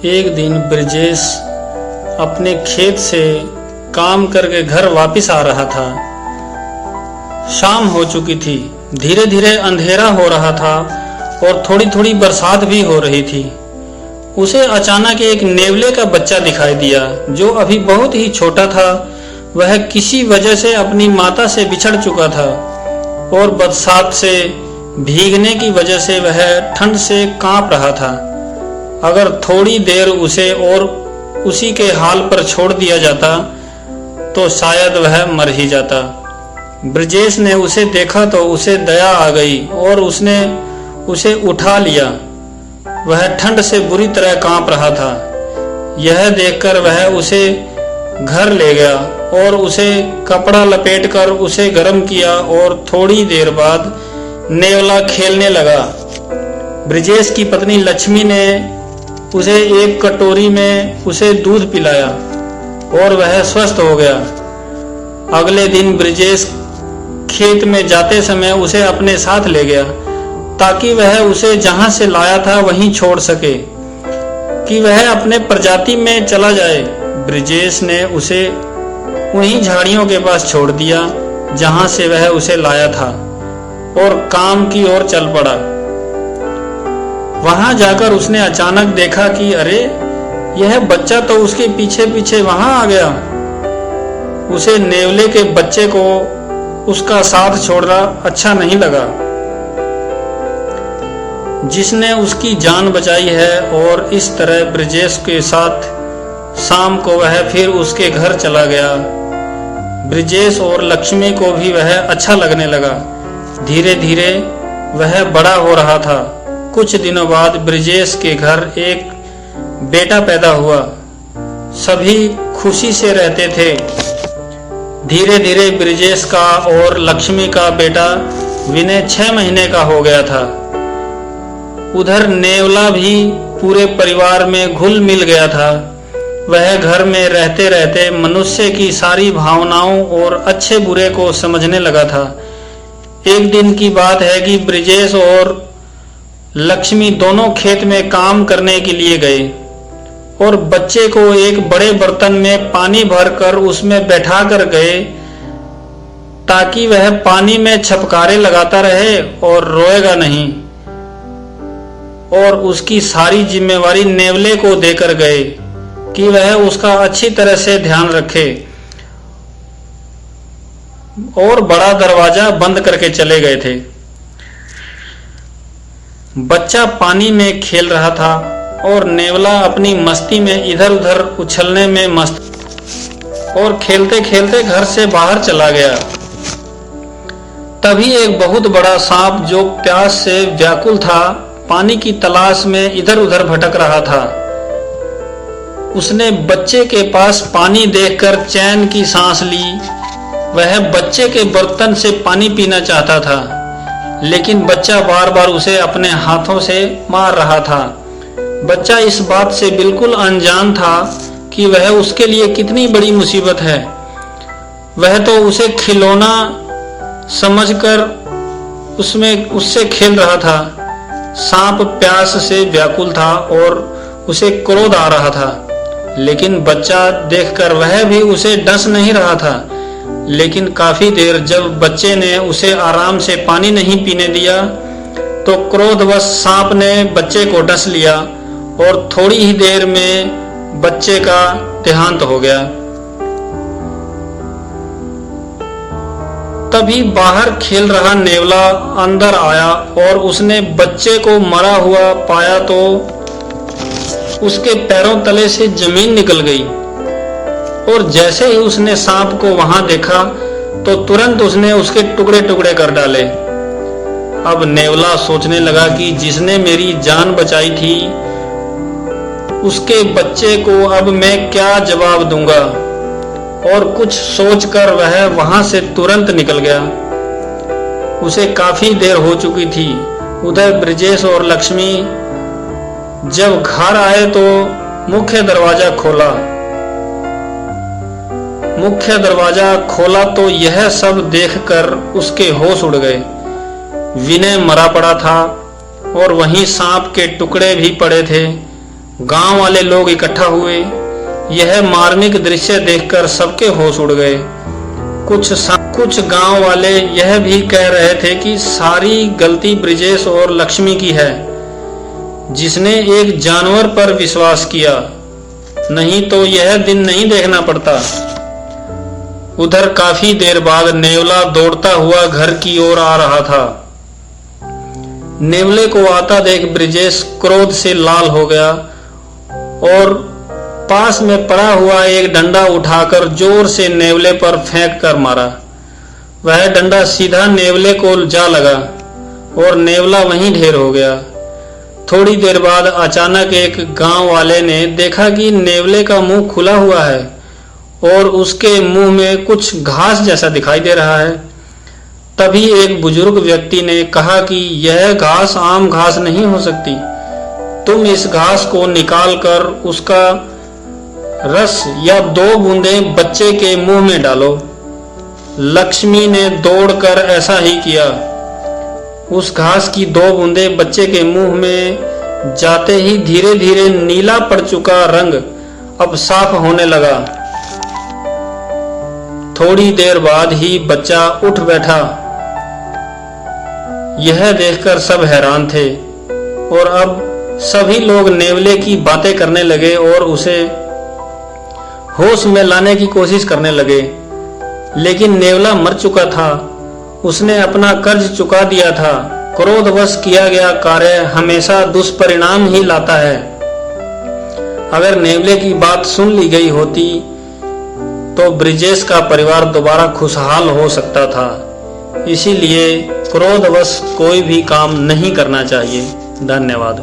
एक दिन ब्रजेश अपने खेत से काम करके घर वापस आ रहा था। शाम हो चुकी थी, धीरे धीरे अंधेरा हो रहा था और थोड़ी थोड़ी बरसात भी हो रही थी। उसे अचानक एक नेवले का बच्चा दिखाई दिया जो अभी बहुत ही छोटा था। वह किसी वजह से अपनी माता से बिछड़ चुका था और बरसात से भीगने की वजह से वह ठंड से कांप रहा था। अगर थोड़ी देर उसे और उसी के हाल पर छोड़ दिया जाता तो शायद वह मर ही जाता। ब्रजेश ने उसे देखा तो उसे दया आ गई और उसने उसे उठा लिया। वह ठंड से बुरी तरह कांप रहा था। यह देखकर वह उसे घर ले गया और उसे कपड़ा लपेटकर उसे गर्म किया और थोड़ी देर बाद नेवला खेलने लगा। ब्रजेश की पत्नी लक्ष्मी ने उसे एक कटोरी में उसे दूध पिलाया और वह स्वस्थ हो गया। अगले दिन ब्रजेश खेत में जाते समय उसे अपने साथ ले गया ताकि वह उसे जहां से लाया था वहीं छोड़ सके कि वह अपने प्रजाति में चला जाए। ब्रजेश ने उसे वहीं झाड़ियों के पास छोड़ दिया जहां से वह उसे लाया था और काम की ओर चल पड़ा। वहां जाकर उसने अचानक देखा कि अरे, यह बच्चा तो उसके पीछे पीछे वहां आ गया। उसे नेवले के बच्चे को उसका साथ छोड़ना अच्छा नहीं लगा जिसने उसकी जान बचाई है। और इस तरह ब्रजेश के साथ शाम को वह फिर उसके घर चला गया। ब्रजेश और लक्ष्मी को भी वह अच्छा लगने लगा। धीरे धीरे वह बड़ा हो रहा था। कुछ दिनों बाद ब्रजेश के घर एक बेटा पैदा हुआ। सभी खुशी से रहते थे। धीरे धीरे ब्रजेश का और लक्ष्मी का बेटा विनय 6 महीने का हो गया था। उधर नेवला भी पूरे परिवार में घुल मिल गया था। वह घर में रहते रहते मनुष्य की सारी भावनाओं और अच्छे बुरे को समझने लगा था। एक दिन की बात है कि ब्रजेश और लक्ष्मी दोनों खेत में काम करने के लिए गए और बच्चे को एक बड़े बर्तन में पानी भरकर उसमें बैठा कर गए ताकि वह पानी में छपकारे लगाता रहे और रोएगा नहीं। और उसकी सारी जिम्मेवारी नेवले को देकर गए कि वह उसका अच्छी तरह से ध्यान रखे और बड़ा दरवाजा बंद करके चले गए थे। बच्चा पानी में खेल रहा था और नेवला अपनी मस्ती में इधर उधर उछलने में मस्त और खेलते खेलते घर से बाहर चला गया। तभी एक बहुत बड़ा सांप जो प्यास से व्याकुल था पानी की तलाश में इधर उधर भटक रहा था। उसने बच्चे के पास पानी देखकर चैन की सांस ली। वह बच्चे के बर्तन से पानी पीना चाहता था लेकिन बच्चा बार बार उसे अपने हाथों से मार रहा था। बच्चा इस बात से बिल्कुल अनजान था कि वह उसके लिए कितनी बड़ी मुसीबत है। वह तो उसे खिलौना समझकर उससे खेल रहा था। सांप प्यास से व्याकुल था और उसे क्रोध आ रहा था लेकिन बच्चा देखकर वह भी उसे डस नहीं रहा था। लेकिन काफी देर जब बच्चे ने उसे आराम से पानी नहीं पीने दिया तो क्रोधवश सांप ने बच्चे को डस लिया और थोड़ी ही देर में बच्चे का देहांत हो गया। तभी बाहर खेल रहा नेवला अंदर आया और उसने बच्चे को मरा हुआ पाया तो उसके पैरों तले से जमीन निकल गई। और जैसे ही उसने सांप को वहां देखा तो तुरंत उसने उसके टुकड़े टुकड़े कर डाले। अब नेवला सोचने लगा कि जिसने मेरी जान बचाई थी उसके बच्चे को अब मैं क्या जवाब दूंगा। और कुछ सोचकर वह वहां से तुरंत निकल गया। उसे काफी देर हो चुकी थी। उधर ब्रजेश और लक्ष्मी जब घर आए तो मुख्य दरवाजा खोला तो यह सब देखकर उसके होश उड़ गए। विनय मरा पड़ा था और वहीं सांप के टुकड़े भी पड़े थे। गांव वाले लोग इकट्ठा हुए। यह मार्मिक दृश्य देखकर सबके होश उड़ गए। कुछ गांव वाले यह भी कह रहे थे कि सारी गलती ब्रिजेश और लक्ष्मी की है, जिसने एक जानवर पर विश्वास किया, नहीं तो यह दिन नहीं देखना पड़ता। उधर काफी देर बाद नेवला दौड़ता हुआ घर की ओर आ रहा था। नेवले को आता देख ब्रिजेश क्रोध से लाल हो गया और पास में पड़ा हुआ एक डंडा उठाकर जोर से नेवले पर फेंक कर मारा। वह डंडा सीधा नेवले को जा लगा और नेवला वहीं ढेर हो गया। थोड़ी देर बाद अचानक एक गांव वाले ने देखा कि नेवले का मुंह खुला हुआ है और उसके मुंह में कुछ घास जैसा दिखाई दे रहा है। तभी एक बुजुर्ग व्यक्ति ने कहा कि यह घास आम घास नहीं हो सकती, तुम इस घास को निकाल कर उसका रस या 2 बूंदें बच्चे के मुंह में डालो। लक्ष्मी ने दौड़कर ऐसा ही किया। उस घास की 2 बूंदें बच्चे के मुंह में जाते ही धीरे धीरे नीला पड़ चुका रंग अब साफ होने लगा। थोड़ी देर बाद ही बच्चा उठ बैठा। यह देखकर सब हैरान थे और अब सभी लोग नेवले की बातें करने लगे और उसे होश में लाने की कोशिश करने लगे। लेकिन नेवला मर चुका था, उसने अपना कर्ज चुका दिया था। क्रोधवश किया गया कार्य हमेशा दुष्परिणाम ही लाता है। अगर नेवले की बात सुन ली गई होती तो ब्रिजेश का परिवार दोबारा खुशहाल हो सकता था। इसीलिए क्रोधवश कोई भी काम नहीं करना चाहिए। धन्यवाद।